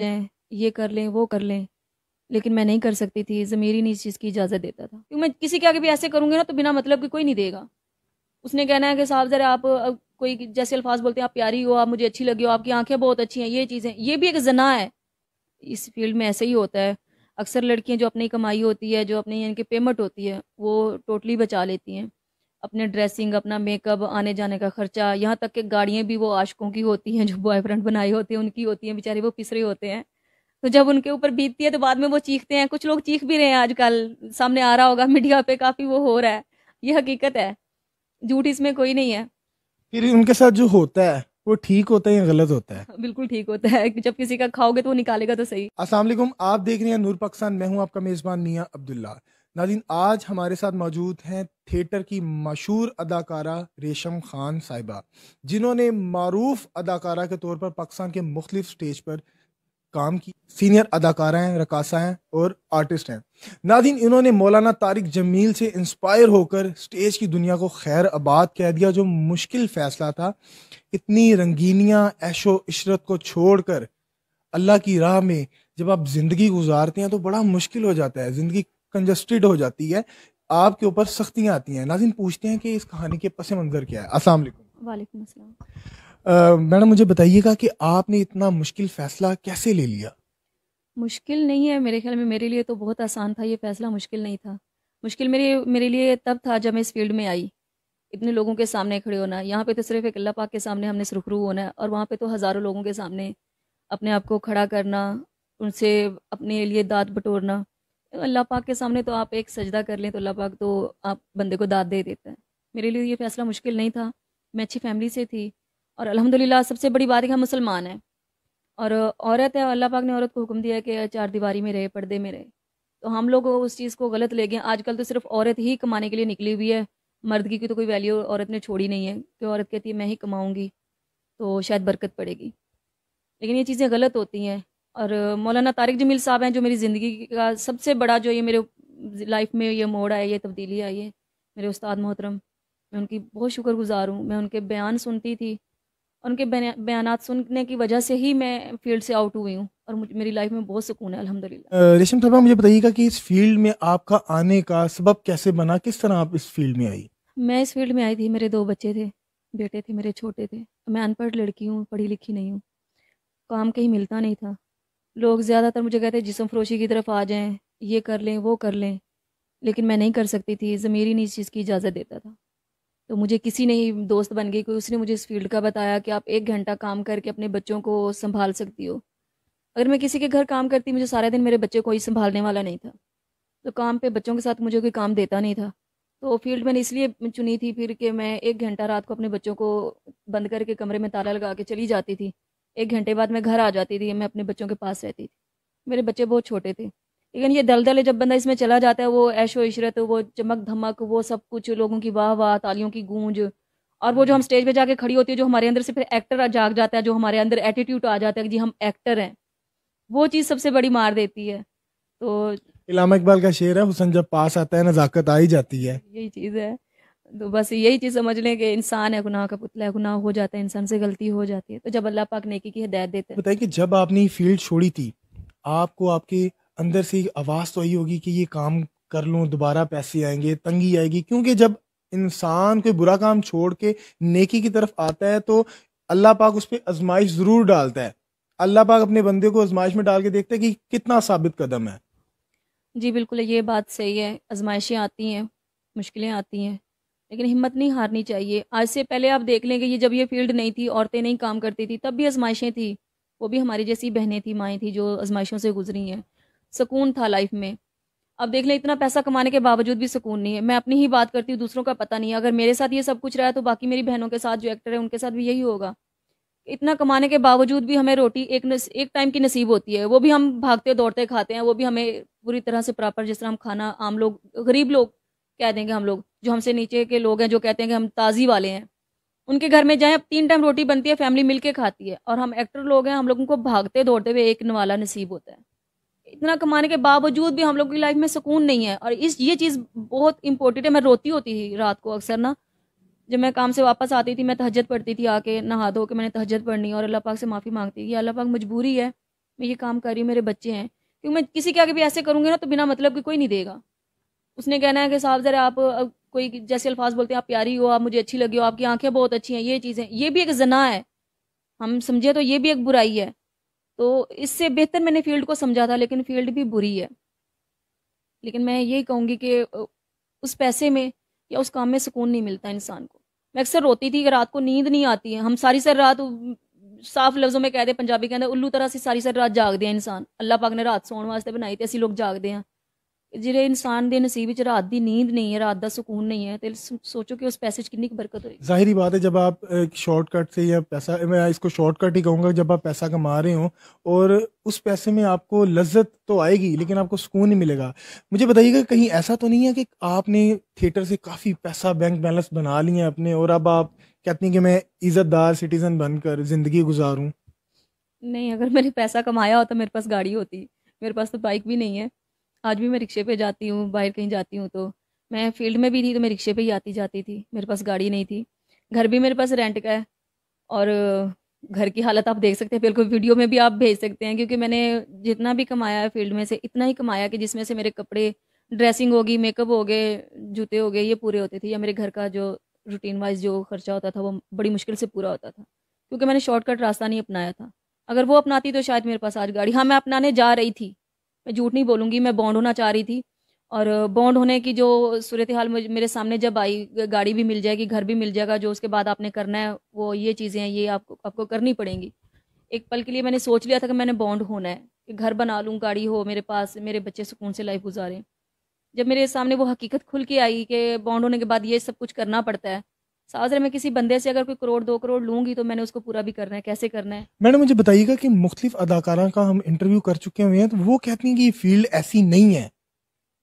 جائیں، یہ کر لیں وہ کر لیں، لیکن میں نہیں کر سکتی تھی، ضمیر ہی نہیں اس چیز کی اجازت دیتا تھا، کیونکہ میں کسی کے آگے بھی ایسے کروں گی نا تو بنا مطلب کہ کوئی نہیں دے گا. اس نے کہنا ہے کہ صاحب ذرا آپ کوئی جیسے الفاظ بولتے ہیں، آپ پیاری ہو، آپ مجھے اچھی لگی ہو، آپ کی آنکھیں بہت اچھی ہیں، یہ چیزیں، یہ بھی ایک زنا ہے. اس فیلڈ میں ایسے ہی ہوتا ہے. اکثر لڑکیاں جو اپنی کمائی ہوتی ہے، جو اپنی ان کی پیمنٹ ہوتی ہے، وہ ٹوٹلی بچا لیتی ہیں. اپنے ڈریسنگ، اپنا میک اپ، آنے جانے کا خرچہ، یہاں تک کہ گاڑیاں بھی وہ عاشقوں کی ہوتی ہیں، جو بوائے فرینڈ بنائے ہوتے ہیں ان کی ہوتی ہیں، بیچارے وہ پس رہے ہوتے ہیں. تو جب ان کے اوپر بیتتی ہے تو بعد میں وہ چیختے ہیں. کچھ لوگ چیخ بھی رہے ہیں آج کل، سامنے آ رہا ہوگا میڈیا پہ، کافی وہ ہو رہا ہے. یہ حقیقت ہے، جھوٹ اس میں کوئی نہیں ہے. پھر ان کے ساتھ جو ہوتا ہے وہ ٹھیک ہوتا ہے یا غلط ہوتا ہے؟ بالکل ٹھیک ہوتا ہے. جب کسی کا کھاؤ گے تو وہ نکالے گا تو صحیح. السلام علیکم، آپ دیکھ رہے ہیں نور پاکستان، میں ہوں آپ کا میزبان میاں عبداللہ. ناظرین، آج ہمارے ساتھ موجود ہیں تھیٹر کی مشہور اداکارہ ریشم خان صاحبہ، جنہوں نے معروف اداکارہ کے طور پر پاکستان کے مختلف سٹیج پر کام کی. سینئر اداکارہ ہیں، رقاصہ ہیں اور آرٹسٹ ہیں. ناظرین، انہوں نے مولانا طارق جمیل سے انسپائر ہو کر سٹیج کی دنیا کو خیر آباد کہہ دیا. جو مشکل فیصلہ تھا، اتنی رنگینیاں عیش و عشرت کو چھوڑ کر اللہ کی راہ میں جب آپ زندگی گزارتے ہیں تو بڑا مشکل ہو جاتا ہے، زندگی کنجسٹڈ ہو جاتی ہے، آپ کے اوپر سختیاں آتی ہیں. ناظرین، پوچھتے ہیں کہ اس کہانی کے پس منظر کیا ہے. السلام علیکم. وعلیکم السلام. میڈم، مجھے بتائیے گا کہ آپ نے اتنا مشکل فیصلہ کیسے لے لیا؟ مشکل نہیں ہے میرے خیال میں، میرے لیے تو بہت آسان تھا. یہ فیصلہ مشکل نہیں تھا. مشکل میرے لیے تب تھا جب میں اس فیلڈ میں آئی. اتنے لوگوں کے سامنے کھڑے ہونا، یہاں پہ تو صرف ایک اللہ پاک کے سامنے ہم نے سرخرو ہونا ہے، اور وہاں پہ تو ہزاروں لوگوں کے سامنے اپنے آپ کو کھڑا کرنا، ان سے اپنے لیے داد بٹورنا. اللہ پاک کے سامنے تو آپ ایک سجدہ کر لیں تو اللہ پاک تو آپ بندے کو داد دے دیتا ہے. میرے لیے یہ فیصلہ مشکل نہیں تھا. میں اچھی فیملی سے تھی، اور الحمدللہ سب سے بڑی بات ہے کہ ہم مسلمان ہیں، اور عورت ہے، اللہ پاک نے عورت کو حکم دیا ہے کہ چار دیواری میں رہے، پردے میں رہے. تو ہم لوگ اس چیز کو غلط لے گئے. آج کل تو صرف عورت ہی کمانے کے لیے نکلی ہوئی ہے، مرد کی تو کوئی ویلیو عورت نے چھوڑی نہیں ہے، کہ عورت کہتی ہے میں ہی کماؤں گی تو شاید برکت پڑے گی. لیکن یہ چیزیں غلط ہوتی ہیں. اور مولانا طارق جمیل صاحب ہیں جو میری زندگی کا سب سے بڑا، جو یہ میرے لائف میں یہ موڑ آئے، یہ تبدیلی آئی ہے، میرے استاد محترم. میں ان کی بہت شکر گزار ہوں. میں ان کے بیان سنتی تھی، ان کے بیانات سننے کی وجہ سے ہی میں فیلڈ سے آؤٹ ہوئی ہوں، اور میری لائف میں بہت سکون ہے الحمدللہ. ریشم صاحبہ، مجھے بتائیے گا کہ اس فیلڈ میں آپ کا آنے کا سبب کیسے بنا، کس طرح آپ اس فیلڈ میں آئی؟ میں اس فیلڈ میں آئی تھی، میرے 2 بچے تھے، بیٹے تھے میرے چھوٹے تھے. میں ان پڑھ لڑکی ہوں، پڑھی لکھی نہیں ہوں، کام کہیں ملتا نہیں تھا. لوگ زیادہ تر مجھے کہتے جسم فروشی کی طرف آ جائیں، یہ کر لیں وہ کر لیں، لیکن میں نہیں کر سکتی تھی، ضمیر ہی نہیں اس چیز کی اجازت دیتا تھا. تو مجھے کسی نے ہی دوست بن گئی، کوئی اس نے مجھے اس فیلڈ کا بتایا کہ آپ 1 گھنٹہ کام کر کے اپنے بچوں کو سنبھال سکتی ہو. اگر میں کسی کے گھر کام کرتی، مجھے سارے دن میرے بچے کوئی سنبھالنے والا نہیں تھا، تو کام پہ بچوں کے ساتھ مجھے کوئی کام دیتا نہیں تھا. تو فیلڈ میں نے اس لیے چنی تھی پھر کہ میں 1 گھنٹہ رات کو اپنے بچوں کو بند کر کے کمرے میں تالا لگا کے چلی جاتی تھی. 1 گھنٹے بعد میں گھر آ جاتی تھی، میں اپنے بچوں کے پاس رہتی تھی. میرے بچے بہت چھوٹے تھے، لیکن یہ دلدل ہے جب بندہ اس میں چلا جاتا ہے، وہ عیش و عشرت، وہ چمک دھمک، وہ سب کچھ، لوگوں کی واہ واہ، تالیوں کی گونج، اور وہ جو ہم سٹیج پہ جا کے کھڑی ہوتی ہے، جو ہمارے اندر سے پھر ایکٹر جاگ جاتا ہے، جو ہمارے اندر ایٹیٹیوڈ آ جاتا ہے کہ جی ہم ایکٹر ہیں، وہ چیز سب سے بڑی مار دیتی ہے. تو علامہ اقبال کا شعر ہے، حسن جب پاس آتا ہے نزاکت آ ہی جاتی ہے. یہی چیز ہے. تو بس یہی چیز سمجھ لیں کہ انسان ہے، گناہ کا پتلا ہے، گناہ ہو جاتا ہے، انسان سے غلطی ہو جاتی ہے، تو جب اللہ پاک نیکی کی ہدایت دیتے ہیں. بتائیے کہ جب آپ نے یہ فیلڈ چھوڑی تھی، آپ کو آپ کے اندر سے آواز تو آئی ہوگی کہ یہ کام کر لوں، دوبارہ پیسے آئیں گے، تنگی آئے گی، کیونکہ جب انسان کوئی برا کام چھوڑ کے نیکی کی طرف آتا ہے تو اللہ پاک اس پہ آزمائش ضرور ڈالتا ہے. اللہ پاک اپنے بندے کو آزمائش میں ڈال کے دیکھتا ہے کہ کتنا ثابت قدم ہے. جی بالکل، یہ بات صحیح ہے. آزمائشیں آتی ہیں، مشکلیں آتی ہیں، لیکن ہمت نہیں ہارنی چاہیے. آج سے پہلے آپ دیکھ لیں کہ یہ جب یہ فیلڈ نہیں تھی، عورتیں نہیں کام کرتی تھی، تب بھی آزمائشیں تھیں. وہ بھی ہماری جیسی بہنیں تھیں، مائیں تھیں جو آزمائشوں سے گزری ہیں. سکون تھا لائف میں. اب دیکھ لیں اتنا پیسہ کمانے کے باوجود بھی سکون نہیں ہے. میں اپنی ہی بات کرتی ہوں، دوسروں کا پتہ نہیں ہے. اگر میرے ساتھ یہ سب کچھ رہا ہے تو باقی میری بہنوں کے ساتھ جو ایکٹر ہے ان کے ساتھ بھی یہی ہوگا. اتنا کمانے کے باوجود بھی ہمیں روٹی ایک ٹائم کی نصیب ہوتی ہے، وہ بھی ہم بھاگتے دوڑتے کھاتے ہیں، وہ بھی ہمیں پوری طرح سے پراپر، جس طرح ہم کھانا، عام لوگ، غریب لوگ کہہ دیں گے، ہم لوگ جو ہم سے نیچے کے لوگ ہیں جو کہتے ہیں کہ ہم تازی والے ہیں، ان کے گھر میں جائیں، اب 3 ٹائم روٹی بنتی ہے، فیملی مل کے کھاتی ہے. اور ہم ایکٹر لوگ ہیں، ہم لوگوں کو بھاگتے دوڑتے ہوئے ایک نوالا نصیب ہوتا ہے. اتنا کمانے کے باوجود بھی ہم لوگ کی لائف میں سکون نہیں ہے، اور یہ چیز بہت امپورٹنٹ ہے. میں روتی ہوتی تھی رات کو اکثر نا، جب میں کام سے واپس آتی تھی، میں تہجد پڑھتی تھی، آ کے نہا دھو کے میں نے تہجد پڑھنی اور اللہ پاک سے معافی مانگتی کہ اللہ پاک مجبوری ہے میں یہ کام کر رہی ہوں, میرے بچے ہیں, کیونکہ میں کسی کے آگے بھی ایسے کروں گی نا تو بنا مطلب کہ کوئی نہیں دے گا. اس نے کہنا ہے کہ صاحب ذرا آپ کوئی جیسے الفاظ بولتے ہیں, آپ پیاری ہو, آپ مجھے اچھی لگی ہو, آپ کی آنکھیں بہت اچھی ہیں, یہ چیزیں, یہ بھی ایک زنا ہے, ہم سمجھے تو یہ بھی ایک برائی ہے. تو اس سے بہتر میں نے فیلڈ کو سمجھا تھا, لیکن فیلڈ بھی بری ہے. لیکن میں یہی کہوں گی کہ اس پیسے میں یا اس کام میں سکون نہیں ملتا انسان کو. میں اکثر روتی تھی کہ رات کو نیند نہیں آتی ہے, ہم ساری سر رات, صاف لفظوں میں کہہ دیں پنجابی کہتے ہیں, الو طرح سے ساری سر رات جاگ دے انسان. اللہ پاک نے رات سون واسطے بنائی تھی, اسی لوگ جاگ دے ہیں. جڑے انسان دے نصیب وچ رات دی نیند نہیں ہے, رات دا سکون نہیں ہے, تے سوچو کہ اس پیسے کتنی برکت ہوئی. ظاہری بات ہے جب آپ ایک شارٹ کٹ سے یا پیسہ, میں اس کو شارٹ کٹ ہی کہوں گا, جب آپ پیسہ کما رہے ہوں اور اس پیسے میں آپ کو لذت تو آئے گی لیکن آپ کو سکون نہیں ملے گا. مجھے بتائیے گا کہیں ایسا تو نہیں ہے کہ آپ نے تھیٹر سے کافی پیسہ بینک بیلنس بنا لیے ہیں اپنے, اور اب آپ کہتی ہیں کہ میں عزت دار سٹیزن بن کر زندگی گزاروں؟ نہیں, اگر میں نے پیسہ کمایا ہوتا میرے پاس گاڑی ہوتی. میرے پاس تو بائک بھی نہیں ہے. آج بھی میں رکشے پہ جاتی ہوں, باہر کہیں جاتی ہوں تو میں فیلڈ میں بھی تھی تو میں رکشے پہ ہی آتی جاتی تھی, میرے پاس گاڑی نہیں تھی. گھر بھی میرے پاس رینٹ کا ہے, اور گھر کی حالت آپ دیکھ سکتے ہیں, بالکل ویڈیو میں بھی آپ بھیج سکتے ہیں, کیونکہ میں نے جتنا بھی کمایا ہے فیلڈ میں سے اتنا ہی کمایا کہ جس میں سے میرے کپڑے, ڈریسنگ ہوگی, میک اپ ہو گئے, جوتے ہو گئے, یہ پورے ہوتے تھے, یا میرے گھر کا جو روٹین وائز جو خرچہ ہوتا تھا وہ بڑی مشکل سے پورا ہوتا تھا, کیونکہ میں نے شارٹ کٹ راستہ نہیں اپنایا تھا. اگر وہ اپناتی تو شاید میرے پاس آج گاڑی, ہاں میں اپنانے جا رہی تھی, میں جھوٹ نہیں بولوں گی, میں بانڈ ہونا چاہ رہی تھی, اور بانڈ ہونے کی جو صورتحال میرے سامنے جب آئی, گاڑی بھی مل جائے گی, گھر بھی مل جائے گا, جو اس کے بعد آپ نے کرنا ہے وہ یہ چیزیں ہیں, یہ آپ کو کرنی پڑیں گی. ایک پل کے لیے میں نے سوچ لیا تھا کہ میں نے بانڈ ہونا ہے, کہ گھر بنا لوں, گاڑی ہو میرے پاس, میرے بچے سکون سے لائف گزاریں. جب میرے سامنے وہ حقیقت کھل کے آئی کہ بانڈ ہونے کے بعد یہ سب کچھ کرنا پڑتا ہے, سازر میں کسی بندے سے اگر کوئی کروڑ 2 کروڑ لوں گی تو میں نے اس کو پورا بھی کرنا ہے, کیسے کرنا ہے. میڈم مجھے بتائیے گا کہ مختلف اداکاروں کا ہم انٹرویو کر چکے ہوئے ہیں, تو وہ کہتی ہیں کہ یہ فیلڈ ایسی نہیں ہے,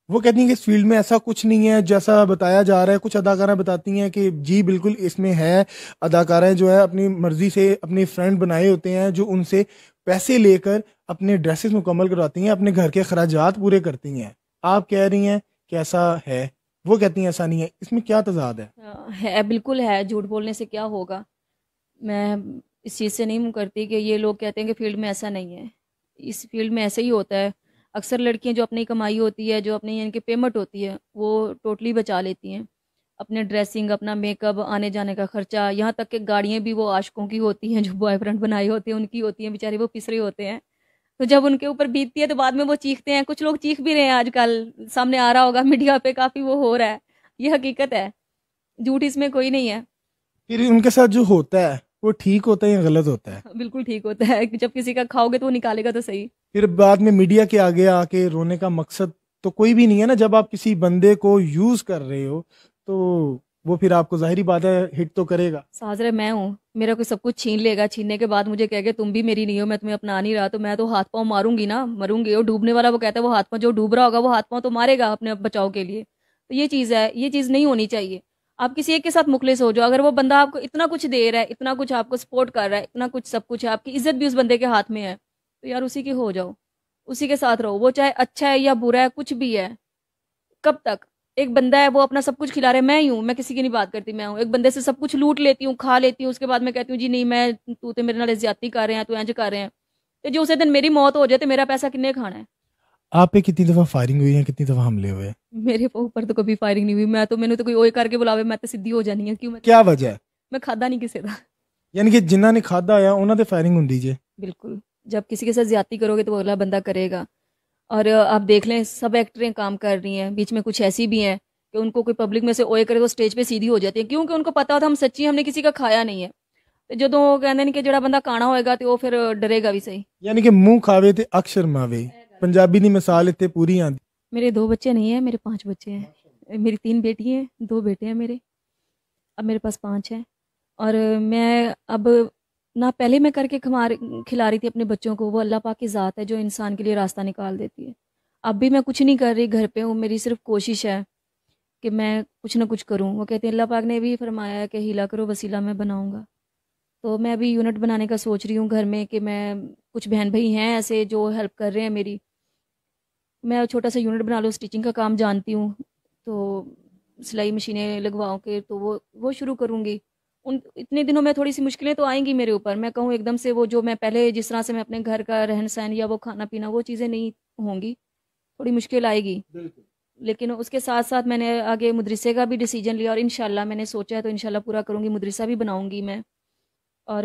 وہ کہتی ہیں کہ اس فیلڈ میں ایسا کچھ نہیں ہے جیسا بتایا جا رہا ہے. کچھ اداکارہ بتاتی ہیں کہ جی بالکل اس میں ہے, اداکارہ جو ہے اپنی مرضی سے اپنے فرینڈ بنائے ہوتے ہیں جو ان سے پیسے لے کر اپنے ڈریسز مکمل کرواتی ہیں, اپنے گھر کے اخراجات پورے کرتی ہیں. آپ کہہ رہی ہیں کہ ایسا ہے, وہ کہتی ہیں ایسا نہیں ہے, اس میں کیا تضاد ہے؟ ہے, بالکل ہے, جھوٹ بولنے سے کیا ہوگا. میں اس چیز سے نہیں منہ کرتی کہ یہ لوگ کہتے ہیں کہ فیلڈ میں ایسا نہیں ہے. اس فیلڈ میں ایسا ہی ہوتا ہے. اکثر لڑکیاں جو اپنی کمائی ہوتی ہے, جو اپنی یعنی کہ پیمنٹ ہوتی ہے, وہ ٹوٹلی بچا لیتی ہیں. اپنے ڈریسنگ, اپنا میک اپ, آنے جانے کا خرچہ, یہاں تک کہ گاڑیاں بھی وہ عاشقوں کی ہوتی ہیں, جو بوائے فرینڈ بنائے ہوتے ہیں ان کی ہوتی ہیں, بیچارے وہ پسرے ہوتے ہیں. تو جب ان کے اوپر بیتتی ہے تو بعد میں وہ چیختے ہیں. کچھ لوگ چیخ بھی رہے ہیں, آج کل سامنے آ رہا ہوگا میڈیا پہ, کافی وہ ہو رہا ہے. یہ حقیقت ہے, جھوٹ اس میں کوئی نہیں ہے. پھر ان کے ساتھ جو ہوتا ہے وہ ٹھیک ہوتا ہے یا غلط ہوتا ہے؟ بالکل ٹھیک ہوتا ہے, جب کسی کا کھاؤ گے تو وہ نکالے گا تو صحیح. پھر بعد میں میڈیا کے آگے آ کے رونے کا مقصد تو کوئی بھی نہیں ہے نا. جب آپ کسی بندے کو یوز کر رہے ہو تو وہ پھر آپ کو ظاہری بات ہے ہٹ تو کرے گا. سازرے میں ہوں, میرا کوئی سب کچھ چھین لے گا, چھیننے کے بعد مجھے کہے کہ تم بھی میری نہیں ہو, میں تمہیں اپنا نہیں رہا, تو میں تو ہاتھ پاؤں ماروں گی نا, مروں گی. اور ڈوبنے والا وہ کہتا ہے وہ ہاتھ پاؤں, جو ڈوب رہا ہوگا وہ ہاتھ پاؤں تو مارے گا اپنے بچاؤ کے لیے. تو یہ چیز ہے, یہ چیز نہیں ہونی چاہیے. آپ کسی ایک کے ساتھ مخلص ہو جاؤ. اگر وہ بندہ آپ کو اتنا کچھ دے رہا ہے, اتنا کچھ آپ کو سپورٹ کر رہا ہے, اتنا کچھ سب کچھ ہے, آپ کی عزت بھی اس بندے کے ہاتھ میں ہے, تو یار اسی کے ہو جاؤ, اسی کے ساتھ رہو. وہ چاہے اچھا ہے یا برا ہے, کچھ بھی ہے. کب تک ایک بندہ ہے وہ اپنا سب کچھ کھلا رہا ہے, میں ہی ہوں, میں کسی کی نہیں بات کرتی, میں ہوں. ایک بندے سے سب کچھ لوٹ لیتی ہوں, کھا لیتی ہوں, اس کے بعد میں کہتی ہوں جی نہیں, میں تو تے میرے نال زیادتی کر رہے ہیں, تو انج کر رہے ہیں. تو جو اسے دن میری موت ہو جائے تو میرا پیسہ کنے کھانا ہے. آپ پہ کتنی دفعہ فائرنگ ہوئی ہے, کتنی دفعہ حملے ہوئے؟ میرے اوپر تو کبھی فائرنگ نہیں ہوئی. میں تو کوئی اوئے کر کے بلاوے, میں تو سیدھی ہو جانی ہے. کیوں؟ کیا وجہ ہے؟ میں کھادا نہیں کسی دا. یعنی کہ جنہاں نے کھادا آیا انہاں تے فائرنگ ہوندی جے؟ بالکل, جب کسی کے ساتھ زیادتی کرو گے تو وہ اگلا بندہ کرے گا. اور آپ دیکھ لیں سب ایکٹریں کام کر رہی ہیں, بیچ میں کچھ ایسی بھی ہیں کہ ان کو کوئی پبلک میں سے اوئے کرے تو اسٹیج پہ سیدھی ہو جاتی ہے, کیونکہ ان کو پتا ہوتا ہم سچی, ہم نے کسی کا کھایا نہیں ہے. جدوں وہ کہندے نے کہ جڑا بندہ کانا ہوئے گا تو وہ پھر ڈرے گا بھی صحیح. یعنی کہ منہ کھاوے تے اکھ شرماوے, پنجابی دی مثال اتنے پوری آندی. میرے 2 بچے نہیں ہیں, میرے 5 بچے ہیں. میری 3 بیٹی ہیں, 2 بیٹے ہیں میرے. اب میرے پاس 5 ہیں. اور میں اب نہ پہلے میں کر کے کھلا رہی تھی اپنے بچوں کو, وہ اللہ پاک کی ذات ہے جو انسان کے لیے راستہ نکال دیتی ہے. اب بھی میں کچھ نہیں کر رہی, گھر پہ ہوں, میری صرف کوشش ہے کہ میں کچھ نہ کچھ کروں. وہ کہتے ہیں اللہ پاک نے بھی فرمایا ہے کہ ہیلا کرو وسیلہ میں بناؤں گا. تو میں ابھی یونٹ بنانے کا سوچ رہی ہوں گھر میں, کہ میں کچھ بہن بھائی ہیں ایسے جو ہیلپ کر رہے ہیں میری, میں چھوٹا سا یونٹ بنا لوں. سٹیچنگ کا کام جانتی ہوں, تو سلائی مشینیں لگواؤں کے تو وہ شروع کروں گی. اتنے دنوں میں تھوڑی سی مشکلیں تو آئیں گی میرے اوپر، میں کہوں ایک دم سے وہ جو میں پہلے جس طرح سے میں اپنے گھر کا رہن سہن یا وہ کھانا پینا وہ چیزیں نہیں ہوں گی، تھوڑی مشکل آئے گی، لیکن اس کے ساتھ ساتھ میں نے آگے مدرسے کا بھی ڈیسیجن لیا، اور انشاءاللہ میں نے سوچا ہے تو انشاءاللہ پورا کروں گی، مدرسہ بھی بناؤں گی میں. اور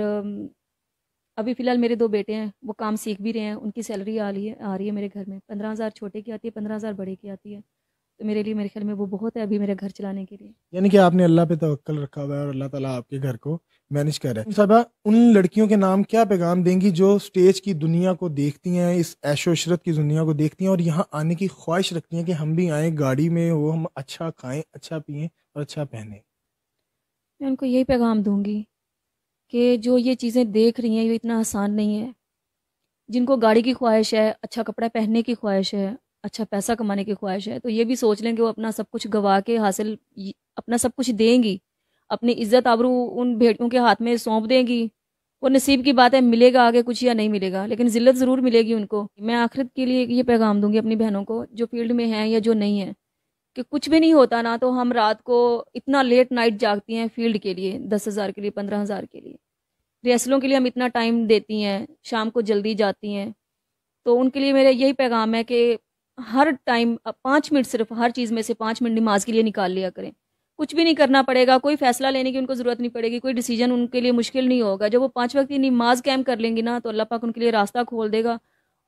ابھی فی الحال میرے 2 بیٹے ہیں، وہ کام سیکھ بھی رہے ہیں، ان کی سیلری آ رہی ہے میرے گھر میں، 15,000 چھوٹے کی آتی ہے، 15,000 بڑے کی آتی ہے، تو میرے لیے میرے خیال میں وہ بہت ہے ابھی میرے گھر چلانے کے لیے. یعنی کہ آپ نے اللہ پہ توکل رکھا ہوا ہے اور اللہ تعالیٰ آپ کے گھر کو مینج کر رہا ہے. صاحبہ ان لڑکیوں کے نام کیا پیغام دیں گی جو سٹیج کی دنیا کو دیکھتی ہیں، اس عیش و عشرت کی دنیا کو دیکھتی ہیں اور یہاں آنے کی خواہش رکھتی ہیں کہ ہم بھی آئیں گاڑی میں، وہ ہم اچھا کھائیں، اچھا پئیں اور اچھا پہنیں؟ میں ان کو یہی پیغام دوں گی کہ جو یہ چیزیں دیکھ رہی ہیں یہ اتنا آسان نہیں ہے. جن کو گاڑی کی خواہش ہے، اچھا کپڑا پہننے کی خواہش ہے، اچھا پیسہ کمانے کی خواہش ہے، تو یہ بھی سوچ لیں کہ وہ اپنا سب کچھ گوا کے اپنا سب کچھ دیں گی، اپنی عزت آبرو ان بیٹیوں کے ہاتھ میں سونپ دیں گی. وہ نصیب کی بات ہے، ملے گا آگے کچھ یا نہیں ملے گا، لیکن ذلت ضرور ملے گی ان کو. میں آخرت کے لیے یہ پیغام دوں گی اپنی بہنوں کو جو فیلڈ میں ہیں یا جو نہیں ہیں، کہ کچھ بھی نہیں ہوتا نا تو ہم رات کو اتنا لیٹ نائٹ جاگتی ہیں فیلڈ کے لیے، 10,000 کے لیے، 15,000 کے لیے، ریہرسلوں کے لیے ہم اتنا ٹائم دیتی ہیں، شام کو جلدی جاتی ہیں. تو ان کے لیے میرا یہی پیغام ہے کہ ہر ٹائم 5 منٹ، صرف ہر چیز میں سے 5 منٹ نماز کے لیے نکال لیا کریں. کچھ بھی نہیں کرنا پڑے گا، کوئی فیصلہ لینے کی ان کو ضرورت نہیں پڑے گی، کوئی ڈیسیجن ان کے لیے مشکل نہیں ہوگا. جب وہ 5 وقت کی نماز قائم کر لیں گی نا تو اللہ پاک ان کے لیے راستہ کھول دے گا،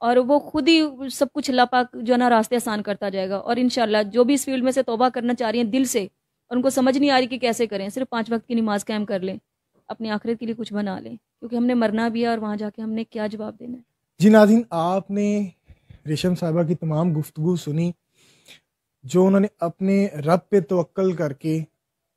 اور وہ خود ہی سب کچھ اللہ پاک جو ہے نا راستے آسان کرتا جائے گا. اور انشاءاللہ جو بھی اس فیلڈ میں سے توبہ کرنا چاہ رہی ہیں دل سے، اور ان کو سمجھ نہیں آ رہی کہ کیسے کریں، صرف 5 وقت کی نماز قائم کر لیں، اپنی آخرت کے لیے کچھ بنا لیں، کیونکہ ہم نے مرنا بھی ہے اور وہاں جا کے ہم نے کیا جواب دینا ہے. جی ناظرین، آپ نے ریشم صاحبہ کی تمام گفتگو سنی، جو انہوں نے اپنے رب پہ توکل کر کے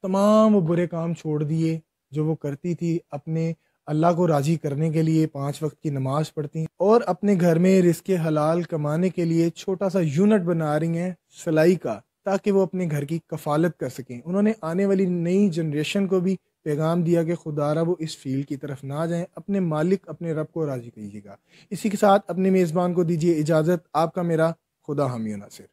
تمام برے کام چھوڑ دیے جو وہ کرتی تھی، اپنے اللہ کو راضی کرنے کے لیے 5 وقت کی نماز پڑھتی ہیں اور اپنے گھر میں رزق حلال کمانے کے لیے چھوٹا سا یونٹ بنا رہی ہیں سلائی کا، تاکہ وہ اپنے گھر کی کفالت کر سکیں. انہوں نے آنے والی نئی جنریشن کو بھی پیغام دیا کہ خدا را وہ اس فیلڈ کی طرف نہ جائیں، اپنے مالک اپنے رب کو راضی کیجیے گا. اسی کے ساتھ اپنے میزبان کو دیجیے اجازت. آپ کا میرا خدا حامی و ناصر.